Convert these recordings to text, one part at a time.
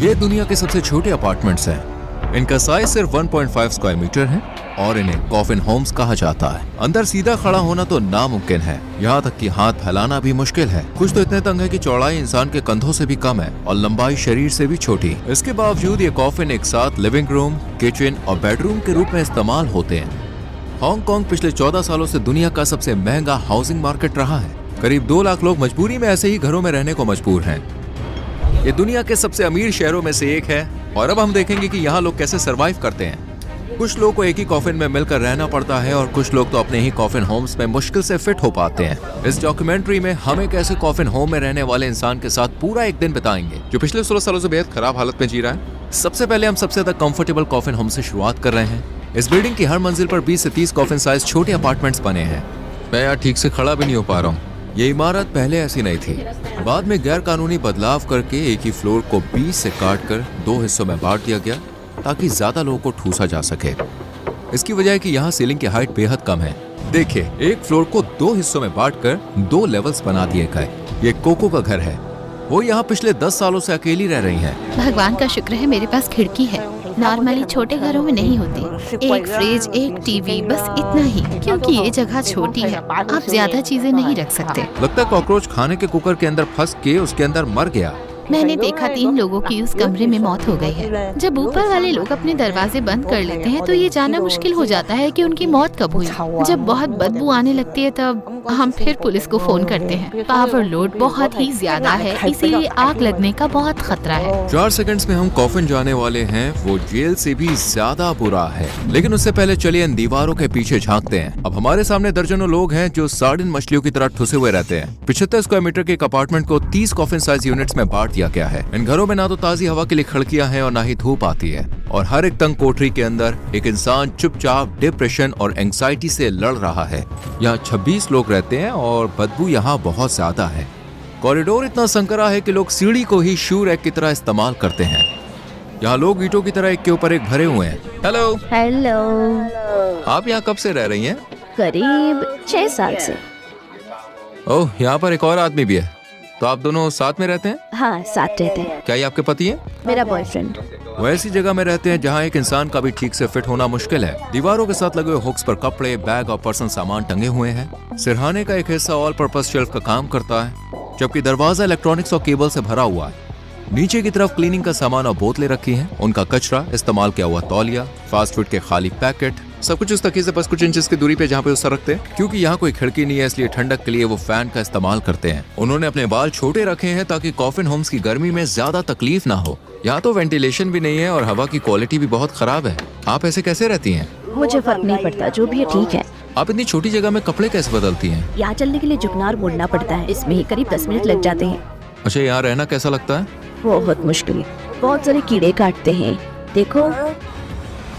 ये दुनिया के सबसे छोटे अपार्टमेंट्स हैं। इनका साइज सिर्फ 1.5 स्क्वायर मीटर है और इन्हें कॉफिन होम्स कहा जाता है। अंदर सीधा खड़ा होना तो नामुमकिन है, यहाँ तक कि हाथ फैलाना भी मुश्किल है। कुछ तो इतने तंग है कि चौड़ाई इंसान के कंधों से भी कम है और लंबाई शरीर से भी छोटी। इसके बावजूद ये कॉफिन एक साथ लिविंग रूम, किचन और बेडरूम के रूप में इस्तेमाल होते हैं। हांगकांग पिछले 14 सालों से दुनिया का सबसे महंगा हाउसिंग मार्केट रहा है। करीब 2 लाख लोग मजबूरी में ऐसे ही घरों में रहने को मजबूर हैं। ये दुनिया के सबसे अमीर शहरों में से एक है और अब हम देखेंगे कि यहाँ लोग कैसे सरवाइव करते हैं। कुछ लोगों को एक ही कॉफिन में मिलकर रहना पड़ता है और कुछ लोग तो अपने ही कॉफिन होम्स में मुश्किल से फिट हो पाते हैं। इस डॉक्यूमेंट्री में हम एक ऐसे कॉफिन होम में रहने वाले इंसान के साथ पूरा एक दिन बिताएंगे जो पिछले 16 सालों से बेहद खराब हालत में जी रहा है। सबसे पहले हम सबसे ज्यादा कंफर्टेबल कॉफिन होम से शुरुआत कर रहे हैं। इस बिल्डिंग की हर मंजिल पर 20 से 30 कॉफिन साइज छोटे अपार्टमेंट्स बने हैं। मैं यार ठीक से खड़ा भी नहीं हो पा रहा हूँ। ये इमारत पहले ऐसी नहीं थी। बाद में गैर कानूनी बदलाव करके एक ही फ्लोर को 20 से काटकर 2 हिस्सों में बांट दिया गया ताकि ज्यादा लोगों को ठूसा जा सके। इसकी वजह है कि यहाँ सीलिंग की हाइट बेहद कम है। देखिए, एक फ्लोर को 2 हिस्सों में बांटकर 2 लेवल्स बना दिए गए। ये कोको का घर है। वो यहाँ पिछले 10 सालों से अकेली रह रही है। भगवान का शुक्र है मेरे पास खिड़की है। नॉर्मली छोटे घरों में नहीं होती। एक फ्रिज, एक टीवी, बस इतना ही, क्योंकि ये जगह छोटी है। आप ज्यादा चीजें नहीं रख सकते। लगता है कॉकरोच खाने के कुकर के अंदर फंस के उसके अंदर मर गया। मैंने देखा 3 लोगों की उस कमरे में मौत हो गई है। जब ऊपर वाले लोग अपने दरवाजे बंद कर लेते हैं तो ये जानना मुश्किल हो जाता है कि उनकी मौत कब हुई। जब बहुत बदबू आने लगती है तब हम फिर पुलिस को फोन करते हैं। पावर लोड बहुत ही ज्यादा है, इसीलिए आग लगने का बहुत खतरा है। 4 सेकंड्स में हम कॉफिन जाने वाले हैं। वो जेल से भी ज्यादा बुरा है। लेकिन उससे पहले चलिए इन दीवारों के पीछे झांकते हैं। अब हमारे सामने दर्जनों लोग हैं जो सार्डिन मछलियों की तरह ठुसे हुए रहते हैं। 75 स्क्वायर मीटर के एक अपार्टमेंट को 30 कॉफिन साइज यूनिट्स में बांट दिया गया है। इन घरों में ना तो ताजी हवा के लिए खिड़कियां हैं और ना ही धूप आती है और हर एक तंग कोठरी के अंदर एक इंसान चुपचाप डिप्रेशन और एंग्जाइटी से लड़ रहा है। यहाँ 26 लोग रहते हैं और बदबू यहाँ बहुत ज्यादा है। कॉरिडोर इतना संकरा है कि लोग सीढ़ी को ही शू रैक की तरह इस्तेमाल करते हैं। यहाँ लोग ईंटों की तरह एक के ऊपर एक भरे हुए हैं। Hello hello. आप यहाँ कब से रह रही हैं? करीब 6 साल से। ओह, यहाँ पर एक और आदमी भी है। तो आप दोनों साथ में रहते हैं? हाँ, साथ रहते हैं। क्या ये आपके पति हैं? मेरा बॉयफ्रेंड। वो ऐसी जगह में रहते हैं जहाँ एक इंसान का भी ठीक से फिट होना मुश्किल है। दीवारों के साथ लगे हुए हुक्स पर कपड़े, बैग और पर्सनल सामान टंगे हुए हैं। सिरहाने का एक हिस्सा ऑल पर्पस शेल्फ का काम करता है, जबकि दरवाजा इलेक्ट्रॉनिक्स और केबल से भरा हुआ है। नीचे की तरफ क्लीनिंग का सामान और बोतलें रखी हैं। उनका कचरा, इस्तेमाल किया हुआ तौलिया, फास्ट फूड के खाली पैकेट, सब कुछ उस तकिए से बस कुछ इंचेस की दूरी पे जहाँ पे उस रखते हैं। क्योंकि यहाँ कोई खिड़की नहीं है इसलिए ठंडक के लिए वो फैन का इस्तेमाल करते हैं। उन्होंने अपने बाल छोटे रखे हैं ताकि कॉफिन होम्स की गर्मी में ज्यादा तकलीफ ना हो। यहाँ तो वेंटिलेशन भी नहीं है और हवा की क्वालिटी भी बहुत खराब है। आप ऐसे कैसे रहती हैं? मुझे फर्क नहीं पड़ता, जो भी है ठीक है। आप इतनी छोटी जगह में कपड़े कैसे बदलती हैं? यहाँ चलने के लिए झुकना और मुड़ना पड़ता है, इसमें ही करीब 10 मिनट लग जाते हैं। अच्छा, यहाँ रहना कैसा लगता है? बहुत मुश्किल। बहुत सारे कीड़े काटते हैं। देखो,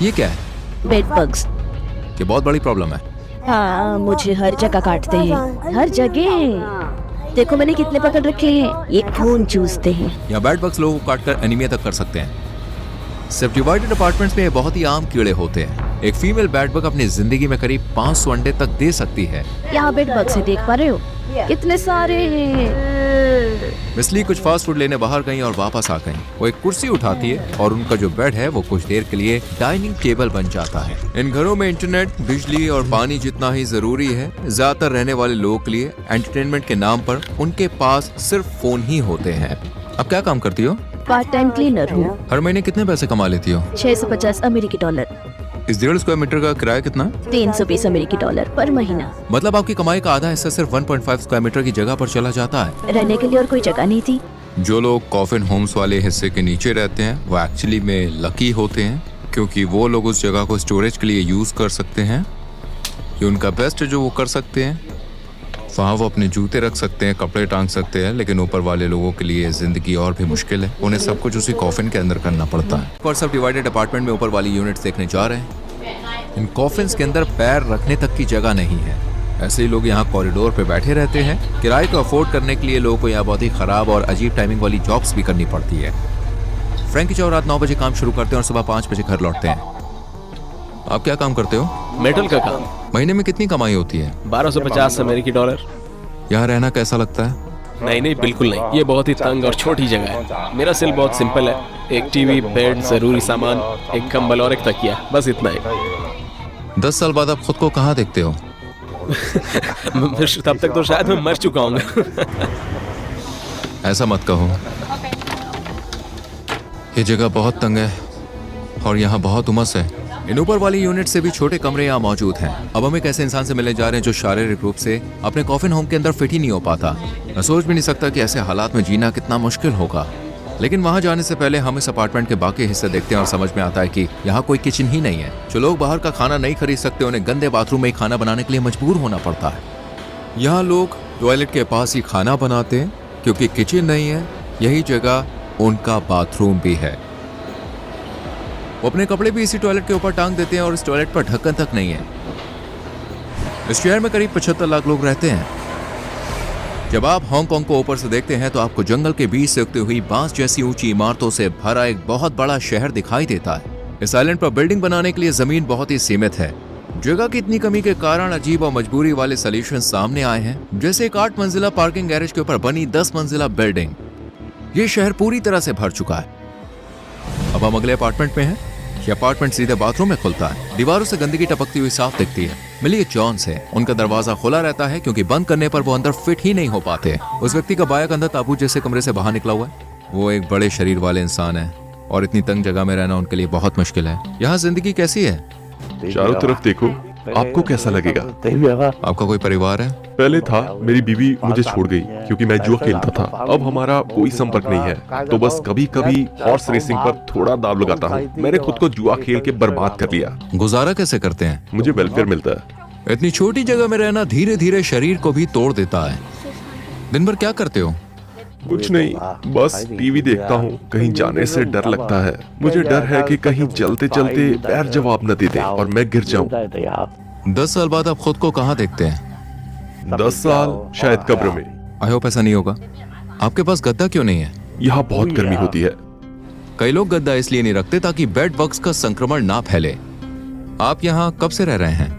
ये क्या है? Bed bugs. ये बहुत बड़ी प्रॉब्लम है। हाँ, मुझे हर जगह काटते हैं, हर जगह। देखो मैंने कितने पकड़ रखे हैं, ये खून चूसते हैं। यहाँ बेड बग्स लोगों को काटकर एनीमिया तक कर सकते हैं। सिर्फ डिवाइडेड अपार्टमेंट्स में ये बहुत ही आम कीड़े होते हैं। एक फीमेल बेड बग अपनी जिंदगी में करीब 500 अंडे तक दे सकती है। यहाँ बेड बग्स है, देख पा रहे हो कितने सारे हैं। मिसली कुछ फास्ट फूड लेने बाहर गई और वापस आ गई। वो एक कुर्सी उठाती है और उनका जो बेड है वो कुछ देर के लिए डाइनिंग टेबल बन जाता है। इन घरों में इंटरनेट, बिजली और पानी जितना ही जरूरी है। ज्यादातर रहने वाले लोगों के लिए एंटरटेनमेंट के नाम पर उनके पास सिर्फ फोन ही होते हैं। अब क्या काम करती हो? पार्ट टाइम क्लीनर हूँ। हर महीने कितने पैसे कमा लेती हो? 650 अमेरिकी डॉलर। इस 1.5 स्क्वायर मीटर का किराया कितना? 320 अमेरिकी डॉलर पर महीना। मतलब आपकी कमाई का आधा हिस्सा सिर्फ 1.5 स्क्वायर मीटर की जगह पर चला जाता है। रहने के लिए और कोई जगह नहीं थी। जो लोग कॉफिन होम्स वाले हिस्से के नीचे रहते हैं वो एक्चुअली में लकी होते हैं, क्योंकि वो लोग उस जगह को स्टोरेज के लिए यूज कर सकते हैं। ये उनका बेस्ट है जो वो कर सकते हैं। वहाँ वो अपने जूते रख सकते हैं, कपड़े टांग सकते हैं, लेकिन ऊपर वाले लोगों के लिए जिंदगी और भी मुश्किल है। उन्हें सब कुछ उसी कॉफिन के अंदर करना पड़ता है। और सब डिवाइडेड अपार्टमेंट में ऊपर वाली यूनिट्स देखने जा रहे हैं। इन कॉफिन्स के अंदर पैर रखने तक की जगह नहीं है। ऐसे ही लोग यहाँ कॉरिडोर पे बैठे रहते हैं। किराए को अफोर्ड करने के लिए लोगों को यहाँ बहुत ही खराब और अजीब टाइमिंग वाली जॉब्स भी करनी पड़ती है। फ्रैंकी चौ रात 9 बजे काम शुरू करते हैं और सुबह 5 बजे घर लौटते हैं। आप क्या काम करते हो? मेटल का काम। महीने में कितनी कमाई होती है? 1250 अमेरिकी डॉलर। यहाँ रहना कैसा लगता है? नहीं नहीं, बिल्कुल नहीं। ये बहुत ही तंग और छोटी जगह है। मेरा सेल बहुत सिंपल है, एक टीवी, बेड, जरूरी सामान, एक कंबल और एक तकिया, बस इतना ही। 10 साल बाद आप खुद को कहाँ देखते हो? तब तक तो शायद मैं मर चुका हूँ। ऐसा मत कहो। ये जगह बहुत तंग है और यहाँ बहुत उमस है। इन ऊपर वाली यूनिट से भी छोटे कमरे यहाँ मौजूद हैं। अब हम एक ऐसे इंसान से मिलने जा रहे हैं जो शारीरिक रूप से अपने कॉफिन होम के अंदर फिट ही नहीं हो पाता। मैं सोच भी नहीं सकता कि ऐसे हालात में जीना कितना मुश्किल होगा। लेकिन वहाँ जाने से पहले हम इस अपार्टमेंट के बाकी हिस्से देखते हैं और समझ में आता है कि यहाँ कोई किचन ही नहीं है। जो लोग बाहर का खाना नहीं खरीद सकते उन्हें गंदे बाथरूम में ही खाना बनाने के लिए मजबूर होना पड़ता है। यहाँ लोग टॉयलेट के पास ही खाना बनाते हैं क्योंकि किचन नहीं है। यही जगह उनका बाथरूम भी है। वो अपने कपड़े भी इसी टॉयलेट के ऊपर टांग देते हैं और इस टॉयलेट पर ढक्कन तक नहीं है। इस शहर में करीब 75 लाख लोग रहते हैं। जब आप हांगकांग को ऊपर से देखते हैं तो आपको जंगल के बीच से उगती हुई बांस जैसी ऊंची इमारतों से भरा एक बहुत बड़ा शहर दिखाई देता है। इस आइलैंड पर बिल्डिंग बनाने के लिए जमीन बहुत ही सीमित है। जगह की इतनी कमी के कारण अजीब और मजबूरी वाले सॉल्यूशन सामने आए हैं, जैसे एक 8 मंजिला पार्किंग गैरेज के ऊपर बनी 10 मंजिला बिल्डिंग। ये शहर पूरी तरह से भर चुका है। अब हम अगले अपार्टमेंट में हैं। ये अपार्टमेंट सीधे बाथरूम में खुलता है। दीवारों से गंदगी टपकती हुई साफ दिखती है। मिलिए जॉन से। उनका दरवाजा खुला रहता है क्योंकि बंद करने पर वो अंदर फिट ही नहीं हो पाते। उस व्यक्ति का बायां कंधा ताबूत जैसे कमरे से बाहर निकला हुआ है। वो एक बड़े शरीर वाले इंसान है और इतनी तंग जगह में रहना उनके लिए बहुत मुश्किल है। यहाँ जिंदगी कैसी है? चारों तरफ देखो, आपको कैसा लगेगा? आपका कोई परिवार है? पहले था, मेरी बीवी मुझे छोड़ गई क्योंकि मैं जुआ खेलता था। अब हमारा कोई संपर्क नहीं है, तो बस कभी कभी हॉर्स रेसिंग पर थोड़ा दाव लगाता हूँ। मैंने खुद को जुआ खेल के बर्बाद कर लिया। गुजारा कैसे करते हैं? मुझे वेलफेयर मिलता है। इतनी छोटी जगह में रहना धीरे धीरे शरीर को भी तोड़ देता है। दिन भर क्या करते हो? कुछ नहीं, बस टीवी देखता हूँ। कहीं जाने से डर लगता है। मुझे डर है कि कहीं चलते चलते पैर जवाब न दे दे और मैं गिर जाऊँ। 10 साल बाद आप खुद को कहाँ देखते हैं? 10 साल शायद कब्र में। आई होप ऐसा नहीं होगा। आपके पास गद्दा क्यों नहीं है? यहाँ बहुत गर्मी होती है। कई लोग गद्दा इसलिए नहीं रखते ताकि बेड बग्स का संक्रमण ना फैले। आप यहाँ कब से रह रहे हैं?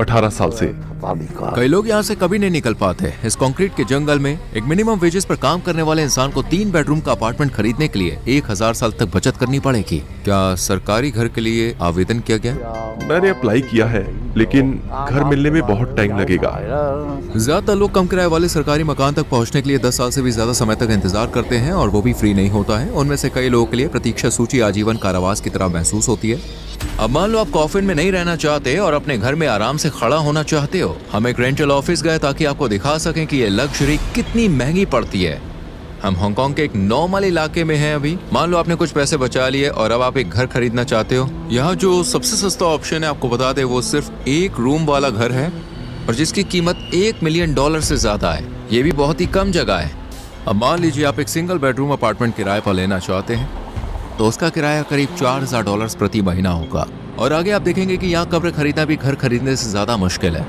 18 साल से। कई लोग यहाँ से कभी नहीं निकल पाते। इस कंक्रीट के जंगल में एक मिनिमम वेजेस पर काम करने वाले इंसान को 3 बेडरूम का अपार्टमेंट खरीदने के लिए 1000 साल तक बचत करनी पड़ेगी। क्या सरकारी घर के लिए आवेदन किया गया? मैंने अप्लाई किया है, लेकिन घर मिलने में बहुत टाइम लगेगा। ज्यादातर लोग कम किराए वाले सरकारी मकान तक पहुंचने के लिए 10 साल से भी ज्यादा समय तक इंतजार करते हैं और वो भी फ्री नहीं होता है। उनमें से कई लोगों के लिए प्रतीक्षा सूची आजीवन कारावास की तरह महसूस होती है। अब मान लो आप कॉफिन में नहीं रहना चाहते और अपने घर में आराम से खड़ा होना चाहते हो। हम एक रेंटल ऑफिस गए ताकि आपको दिखा सकें कि ये लग्जरी कितनी महंगी पड़ती है। हम हांगकांग के एक नॉर्मल इलाके में हैं अभी। मान लो आपने कुछ पैसे बचा लिए और अब आप एक घर खरीदना चाहते हो। यहाँ जो सबसे सस्ता ऑप्शन है आपको बता दे, वो सिर्फ 1 रूम वाला घर है और जिसकी कीमत $1 मिलियन से ज्यादा है। ये भी बहुत ही कम जगह है। अब मान लीजिए आप एक सिंगल बेडरूम अपार्टमेंट किराए पर लेना चाहते हैं तो उसका किराया करीब $4000 प्रति महीना होगा। और आगे आप देखेंगे कि यहाँ कब्र खरीदना भी घर खरीदने से ज्यादा मुश्किल है।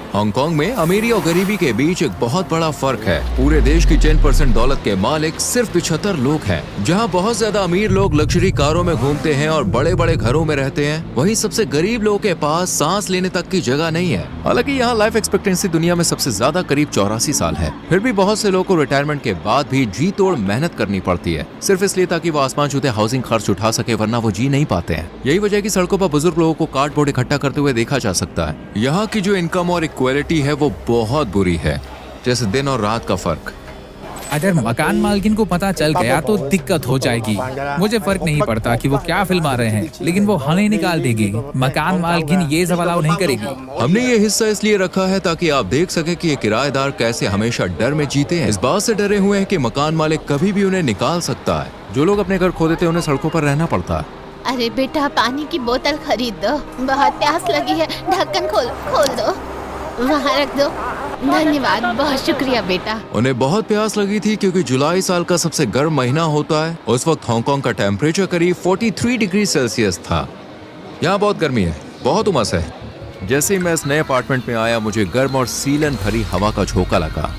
हांगकांग में अमीरी और गरीबी के बीच एक बहुत बड़ा फर्क है। पूरे देश की 10% दौलत के मालिक सिर्फ 75 लोग हैं। जहां बहुत ज्यादा अमीर लोग लग्जरी कारों में घूमते हैं और बड़े बड़े घरों में रहते हैं, वहीं सबसे गरीब लोगों के पास सांस लेने तक की जगह नहीं है। हालांकि यहाँ लाइफ एक्सपेक्टेंसी दुनिया में सबसे ज्यादा करीब 84 साल है। फिर भी बहुत से लोगों को रिटायरमेंट के बाद भी जी तोड़ मेहनत करनी पड़ती है, सिर्फ इसलिए ताकि वो आसमान छूते हाउसिंग खर्च उठा सके, वरना वो जी नहीं पाते हैं। यही वजह की सड़कों पर बुजुर्ग लोगों को कार्डबोर्ड इकट्ठा करते हुए देखा जा सकता है। यहाँ की जो इनकम और इक्वालिटी है वो बहुत बुरी है, जैसे दिन और रात का फर्क। अगर मकान मालकिन को पता चल गया तो दिक्कत हो जाएगी। मुझे फर्क नहीं पड़ता कि वो क्या फिल्म आ रहे हैं, लेकिन वो हमें निकाल देगी। मकान मालकिन ये सब अलाउ नहीं करेगी। हमने ये हिस्सा इसलिए रखा है ताकि आप देख सके कि ये किराएदार कैसे हमेशा डर में जीते हैं। इस बात से डरे हुए हैं कि मकान मालिक कभी भी उन्हें निकाल सकता है। जो लोग अपने घर खो देते हैं उन्हें सड़कों पर रहना पड़ता है। अरे बेटा, पानी की बोतल खरीद दो, बहुत प्यास लगी है। ढक्कन खोल दो, वहाँ रख दो। धन्यवाद, बहुत शुक्रिया बेटा। उन्हें बहुत प्यास लगी थी क्योंकि जुलाई साल का सबसे गर्म महीना होता है। उस वक्त हांगकांग का टेम्परेचर करीब 43 डिग्री सेल्सियस था। यहाँ बहुत गर्मी है, बहुत उमस है। जैसे ही मैं इस नए अपार्टमेंट में आया, मुझे गर्म और सीलन भरी हवा का झोंका लगा।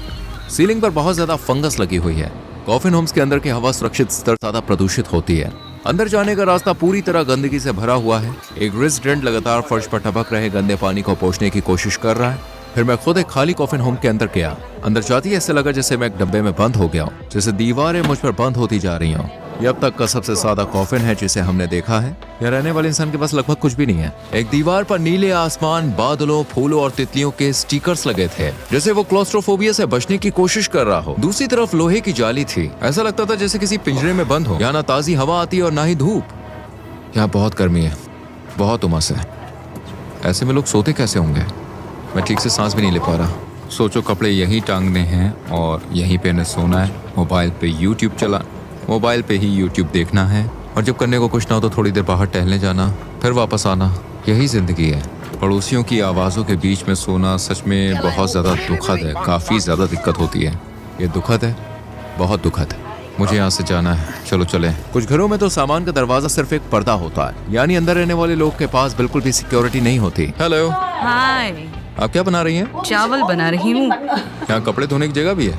सीलिंग पर बहुत ज्यादा फंगस लगी हुई है। कॉफिन होम्स के अंदर की हवा सुरक्षित स्तर ज्यादा प्रदूषित होती है। अंदर जाने का रास्ता पूरी तरह गंदगी से भरा हुआ है। एक रेजिडेंट लगातार फर्श पर टपक रहे गंदे पानी को पोंछने की कोशिश कर रहा है। फिर मैं खुद एक खाली कॉफिन होम के अंदर गया। अंदर जाते ही ऐसे लगा जैसे मैं एक डब्बे में बंद हो गया हूँ, जैसे दीवारें मुझ पर बंद होती जा रही हूँ। ये अब तक का सबसे सादा कॉफिन है जिसे हमने देखा है। यहाँ रहने वाले इंसान के पास लगभग कुछ भी नहीं है। एक दीवार पर नीले आसमान, बादलों, फूलों और तितलियों के स्टिकर्स लगे थे, जैसे वो क्लॉस्ट्रोफोबिया से बचने की कोशिश कर रहा हो। दूसरी तरफ लोहे की जाली थी। ऐसा लगता था जैसे किसी पिंजरे में बंद हो। यहाँ ना ताजी हवा आती है और ना ही धूप। यहाँ बहुत गर्मी है, बहुत उमस है। ऐसे में लोग सोते कैसे होंगे? मैं ठीक से सांस भी नहीं ले पा रहा। सोचो, कपड़े यहीं टांगने हैं और यहीं पे सोना है। मोबाइल पे यूट्यूब देखना है, और जब करने को कुछ ना हो तो थोड़ी देर बाहर टहलने जाना, फिर वापस आना। यही जिंदगी है। पड़ोसियों की आवाज़ों के बीच में सोना सच में बहुत ज़्यादा दुखद है। काफ़ी ज़्यादा दिक्कत होती है। ये दुखद है, बहुत दुखद है। मुझे यहाँ से जाना है, चलो चलें। कुछ घरों में तो सामान का दरवाजा सिर्फ एक पर्दा होता है, यानी अंदर रहने वाले लोग के पास बिल्कुल भी सिक्योरिटी नहीं होती। हेलो, हाय, आप क्या बना रही हैं? चावल बना रही हूँ। यहाँ कपड़े धोने की जगह भी है,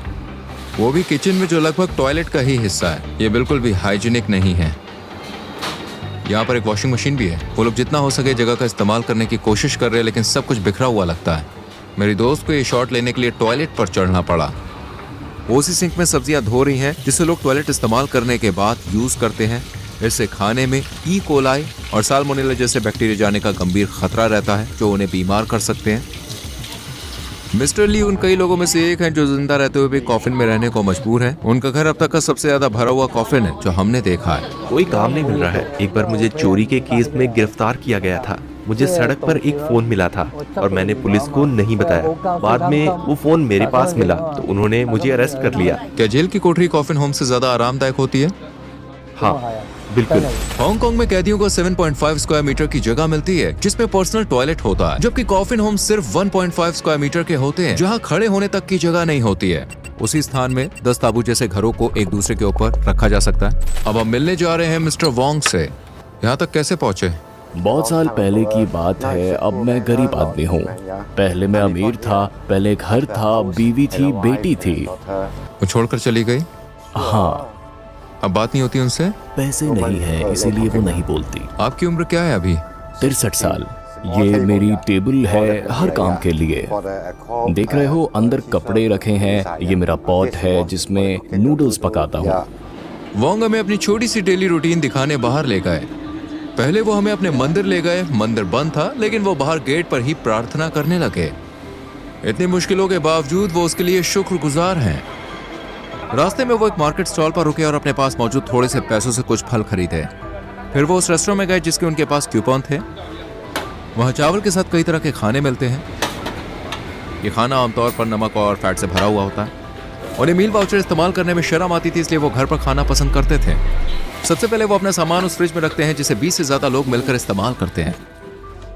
वो भी किचन में, जो लगभग टॉयलेट का ही हिस्सा है। ये बिल्कुल भी हाइजीनिक नहीं है। यहाँ पर एक वॉशिंग मशीन भी है। वो लोग जितना हो सके जगह का इस्तेमाल करने की कोशिश कर रहे हैं, लेकिन सब कुछ बिखरा हुआ लगता है। मेरी दोस्त को ये शॉट लेने के लिए टॉयलेट पर चढ़ना पड़ा। वो उसी सिंक में सब्जियां धो रही हैं जिसे लोग टॉयलेट इस्तेमाल करने के बाद यूज करते हैं। इससे खाने में ई कोलाई और साल्मोनेला जैसे बैक्टीरिया जाने का गंभीर खतरा रहता है, जो उन्हें बीमार कर सकते हैं। मिस्टर ली उन कई लोगों में से एक हैं जो जिंदा रहते हुए भी कॉफिन में रहने को मजबूर हैं। उनका घर अब तक का सबसे ज्यादा भरा हुआ कॉफिन है जो हमने देखा है। कोई काम नहीं मिल रहा है। एक बार मुझे चोरी के केस में गिरफ्तार किया गया था। मुझे सड़क पर एक फोन मिला था और मैंने पुलिस को नहीं बताया। बाद में वो फोन मेरे पास मिला तो उन्होंने मुझे अरेस्ट कर लिया। क्या जेल की कोठरी कॉफिन होम से ज्यादा आरामदायक होती है? हाँ, बिल्कुल। हांगकांग में कैदियों को 7.5 स्क्वायर मीटर की जगह मिलती है जिसमें पर्सनल टॉयलेट होता है, जबकि कॉफिन होम सिर्फ 1.5 स्क्वायर मीटर के होते हैं जहां खड़े होने तक की जगह नहीं होती है। उसी स्थान में 10 ताबू जैसे घरों को एक दूसरे के ऊपर रखा जा सकता है। अब हम मिलने जा रहे हैं मिस्टर वोंग से। यहाँ तक कैसे पहुँचे? बहुत साल पहले की बात है। अब मैं गरीब आदमी हूँ। पहले मैं अमीर था। पहले घर था, बीवी थी, बेटी थी। वो छोड़कर चली गई? हाँ। अब बात नहीं होती उनसे? पैसे नहीं है, इसीलिए वो नहीं बोलती। आपकी उम्र क्या है अभी? 63 साल। ये मेरी टेबल है हर काम के लिए। देख रहे हो, अंदर कपड़े रखे हैं। ये मेरा पॉट है जिसमें नूडल्स पकाता हूँ। वोंग हमें अपनी छोटी सी डेली रूटीन दिखाने बाहर ले गए। पहले वो हमें अपने मंदिर ले गए। मंदिर बंद था, लेकिन वो बाहर गेट पर ही प्रार्थना करने लगे। इतनी मुश्किलों के बावजूद वो उसके लिए शुक्रगुजार हैं। रास्ते में वो एक मार्केट स्टॉल पर रुके और अपने पास मौजूद थोड़े से पैसों से कुछ फल खरीदे। फिर वो उस रेस्टोरेंट में गए जिसके उनके पास कूपन थे। वहाँ चावल के साथ कई तरह के खाने मिलते हैं। ये खाना आमतौर पर नमक और फैट से भरा हुआ होता है। उन्हें मील वाउचर इस्तेमाल करने में शर्म आती थी, इसलिए वो घर पर खाना पसंद करते थे। सबसे पहले वो अपना सामान उस फ्रिज में रखते हैं जिसे 20 से ज्यादा लोग मिलकर इस्तेमाल करते हैं।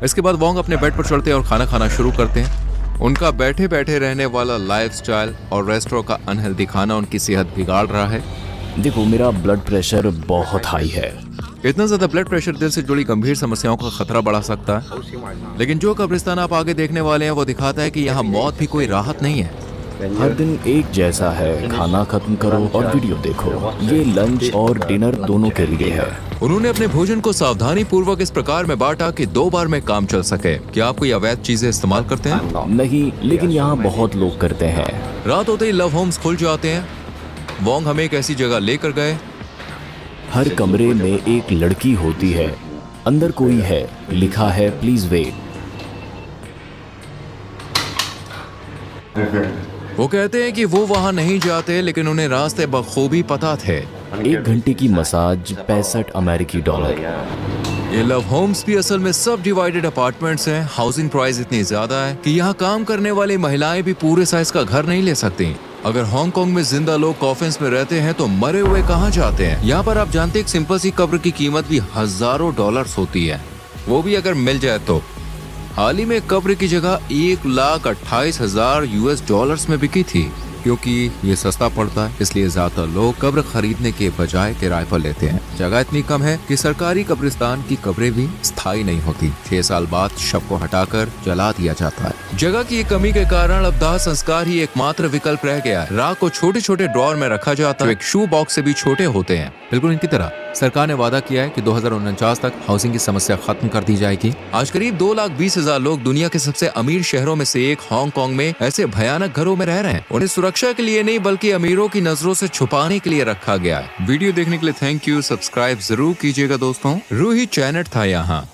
इसके बाद वोंग अपने बेड पर चढ़ते हैं और खाना खाना शुरू करते हैं। उनका बैठे बैठे रहने वाला लाइफस्टाइल और रेस्टोरेंट का अनहेल्दी खाना उनकी सेहत बिगाड़ रहा है। देखो, मेरा ब्लड प्रेशर बहुत हाई है। इतना ज्यादा ब्लड प्रेशर दिल से जुड़ी गंभीर समस्याओं का खतरा बढ़ा सकता है। लेकिन जो कब्रिस्तान आप आगे देखने वाले हैं वो दिखाता है कि यहाँ मौत भी कोई राहत नहीं है। हर दिन एक जैसा है। खाना खत्म करो और वीडियो देखो। ये लंच और डिनर दोनों के लिए है। उन्होंने अपने भोजन को सावधानी पूर्वक इस प्रकार में बांटा कि 2 बार में काम चल सके। क्या आप कोई अवैध चीजें इस्तेमाल करते हैं? नहीं, लेकिन यहाँ बहुत लोग करते हैं। रात होते ही लव होम्स खुल जाते हैं। वोंग हमें एक ऐसी जगह लेकर गए। हर कमरे में एक लड़की होती है। अंदर कोई है, लिखा है प्लीज वेट। वो कहते हैं कि वो वहाँ नहीं जाते, लेकिन उन्हें रास्ते बखूबी पता थे। 1 घंटे की मसाज $65 अमेरिकी। ये लव होम्स भी असल में सब डिवाइडेड अपार्टमेंट्स हैं। हाउसिंग प्राइस इतनी ज्यादा है कि यहाँ काम करने वाली महिलाएं भी पूरे साइज का घर नहीं ले सकती। अगर हांगकांग में जिंदा लोग कॉफिन्स में रहते हैं तो मरे हुए कहाँ जाते हैं? यहाँ पर आप जानते हैं एक सिंपल सी कब्र की कीमत भी हजारों डॉलर्स होती है, वो भी अगर मिल जाए तो। हाल ही में कब्र की जगह $1,28,000 US में बिकी थी। क्योंकि ये सस्ता पड़ता है, इसलिए ज्यादातर लोग कब्र खरीदने के बजाय किराए पर लेते हैं। जगह इतनी कम है कि सरकारी कब्रिस्तान की कब्रें भी स्थायी नहीं होती। 6 साल बाद शव को हटाकर जला दिया जाता है। जगह की कमी के कारण अब दाह संस्कार ही एकमात्र विकल्प रह गया है। राख को छोटे छोटे ड्रॉर में रखा जाता है, एक शू बॉक्स से भी छोटे होते हैं। बिल्कुल इनकी तरह सरकार ने वादा किया है कि 2049 तक हाउसिंग की समस्या खत्म कर दी जाएगी। आज करीब 2,20,000 लोग दुनिया के सबसे अमीर शहरों में से एक हांगकांग में ऐसे भयानक घरों में रह रहे हैं। उन्हें सुरक्षा के लिए नहीं बल्कि अमीरों की नजरों से छुपाने के लिए रखा गया है। वीडियो देखने के लिए थैंक यू। सब्सक्राइब जरूर कीजिएगा दोस्तों। रूही चैनट था यहाँ।